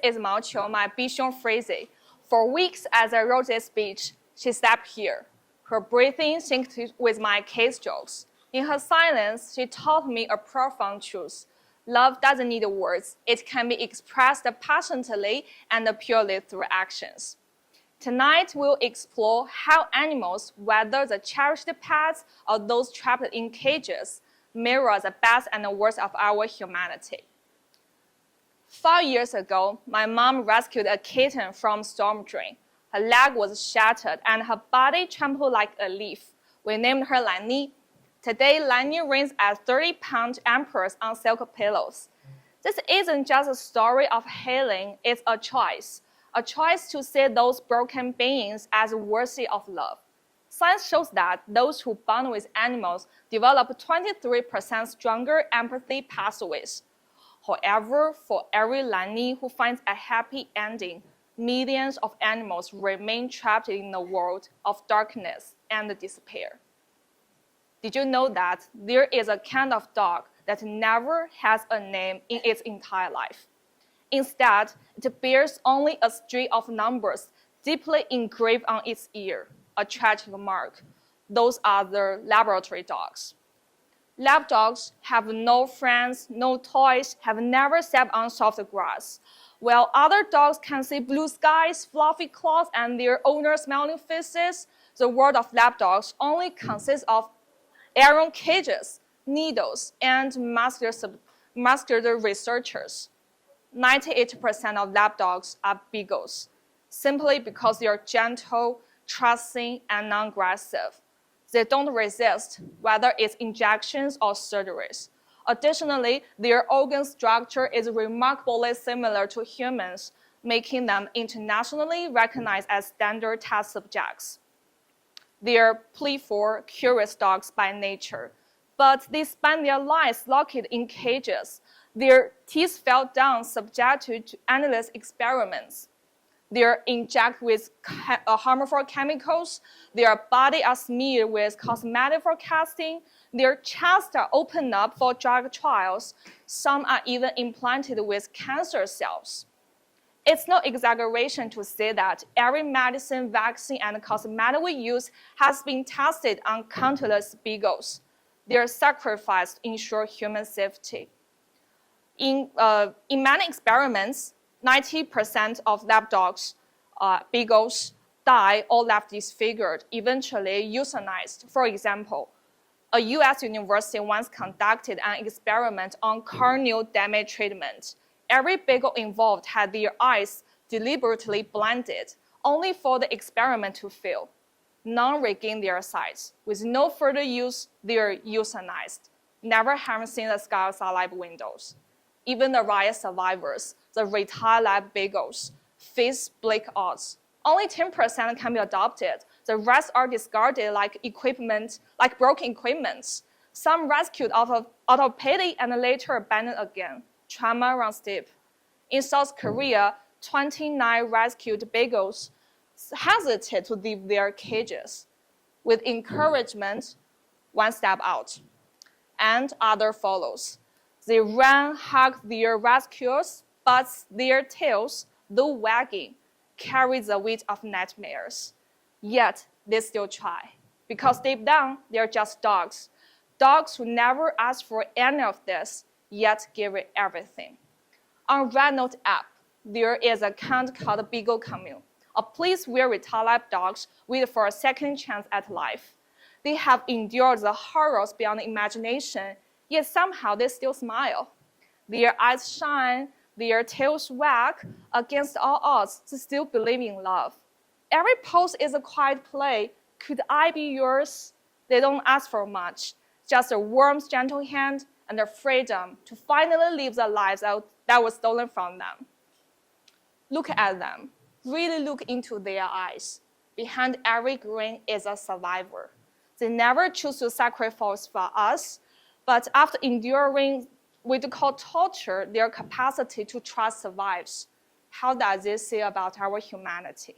Is Mao Qiu, my Bixiong phrase. For weeks as I wrote this speech, she sat here. Her breathing synced with my case jokes. In her silence, she taught me a profound truth. Love doesn't need words. It can be expressed passionately and purely through actions. Tonight, we'll explore how animals, whether the cherished pets or those trapped in cages, mirror the best and the worst of our humanity. 5 years ago, my mom rescued a kitten from storm drain. Her leg was shattered and her body trembled like a leaf. We named her Lani. Today, Lani reigns as 30-pound empress on silk pillows. This isn't just a story of healing, it's a choice to see those broken beings as worthy of love. Science shows that those who bond with animals develop 23% stronger empathy pathways. However, for every Lani who finds a happy ending, millions of animals remain trapped in a world of darkness and despair. Did you know that there is a kind of dog that never has a name in its entire life? Instead, it bears only a string of numbers deeply engraved on its ear, a tragic mark. Those are the laboratory dogs. Lab dogs have no friends, no toys, have never stepped on soft grass. While other dogs can see blue skies, fluffy claws, and their owner's smiling faces, the world of lab dogs only consists of iron cages, needles, and masked researchers. 98% of lab dogs are beagles, simply because they are gentle, trusting, and non-aggressive. They don't resist, whether it's injections or surgeries. Additionally, their organ structure is remarkably similar to humans, making them internationally recognized as standard test subjects. They are playful, curious dogs by nature, but they spend their lives locked in cages. Their teeth fell down, subjected to endless experiments. They are injected with harmful chemicals. Their bodies are smeared with cosmetic forecasting. Their chests are opened up for drug trials. Some are even implanted with cancer cells. It's no exaggeration to say that every medicine, vaccine, and cosmetic we use has been tested on countless beagles. They are sacrificed to ensure human safety. In many experiments, 90% of lab dogs, beagles, die or left disfigured, eventually euthanized. For example, a US university once conducted an experiment on corneal damage treatment. Every beagle involved had their eyes deliberately blinded, only for the experiment to fail. None regained their sight. With no further use, they are euthanized, never having seen the sky outside lab windows. Even the riot survivors, the retired lab beagles, face bleak odds. Only 10% can be adopted. The rest are discarded like broken equipment. Some rescued out of pity and later abandoned again. Trauma runs deep. In South Korea, 29 rescued beagles hesitated to leave their cages. With encouragement, one stepped out, and other follows. They ran, hugged their rescuers, but their tails, though wagging, carried the weight of nightmares. Yet, they still try, because deep down, they're just dogs. Dogs who never asked for any of this, yet give it everything. On Red Note app, there is an account called Beagle Commune, a place where retired lab dogs wait for a second chance at life. They have endured the horrors beyond imagination, yet somehow they still smile. Their eyes shine, their tails wag. Against all odds, they still believe in love. Every pose is a quiet play. Could I be yours? They don't ask for much, just a warm, gentle hand and the freedom to finally live the lives that was stolen from them. Look at them. Really look into their eyes. Behind every grin is a survivor. They never choose to sacrifice for us, but after enduring what we call torture, their capacity to trust survives. How does this say about our humanity?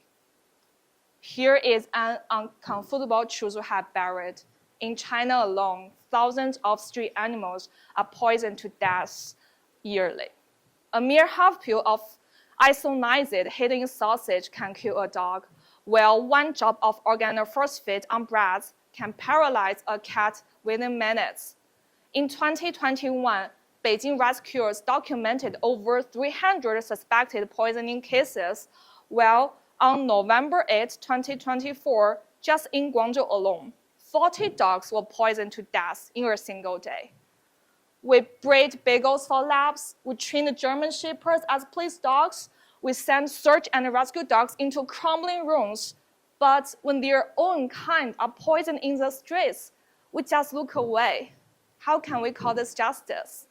Here is an uncomfortable truth we have buried. In China alone, thousands of street animals are poisoned to death yearly. A mere half pill of Isoniazid hidden in sausage can kill a dog, while one drop of organophosphate on bread can paralyze a cat within minutes. In 2021, Beijing rescuers documented over 300 suspected poisoning cases, while on November 8, 2024, just in Guangzhou alone, 40 dogs were poisoned to death in a single day. We breed beagles for labs, we train German shepherds as police dogs, we send search and rescue dogs into crumbling rooms, but when their own kind are poisoned in the streets, we just look away. How can we call this justice?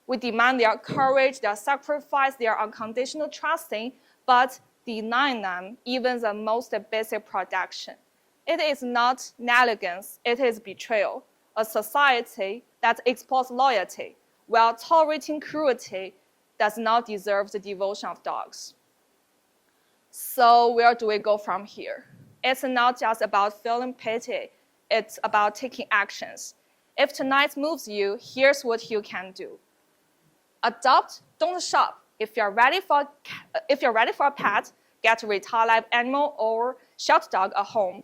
We demand their courage, their sacrifice, their unconditional trusting, but denying them even the most basic protection. It is not negligence, it is betrayal. A society that exploits loyalty while tolerating cruelty does not deserve the devotion of dogs. So where do we go from here? It's not just about feeling pity, it's about taking actions. If tonight moves you, here's what you can do. Adopt, don't shop. If you're ready for a pet, get a retired live animal or shelter dog at home.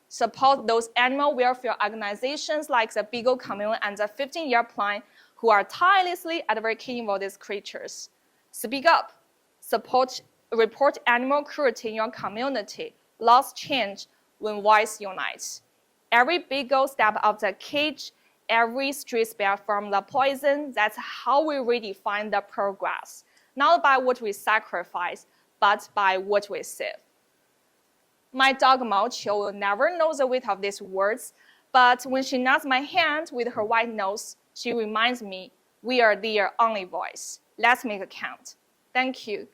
Support those animal welfare organizations like the Beagle Commune and the 15-Year Plan who are tirelessly advocating for these creatures. Speak up. Report animal cruelty in your community. Laws change when voice unites. Every beagle step out of the cage, every stray spare from the poison, that's how we redefine the progress. Not by what we sacrifice, but by what we save. My dog Mao Qiu will never know the weight of these words, but when she nods my hand with her white nose, she reminds me, we are their only voice. Let's make a count. Thank you.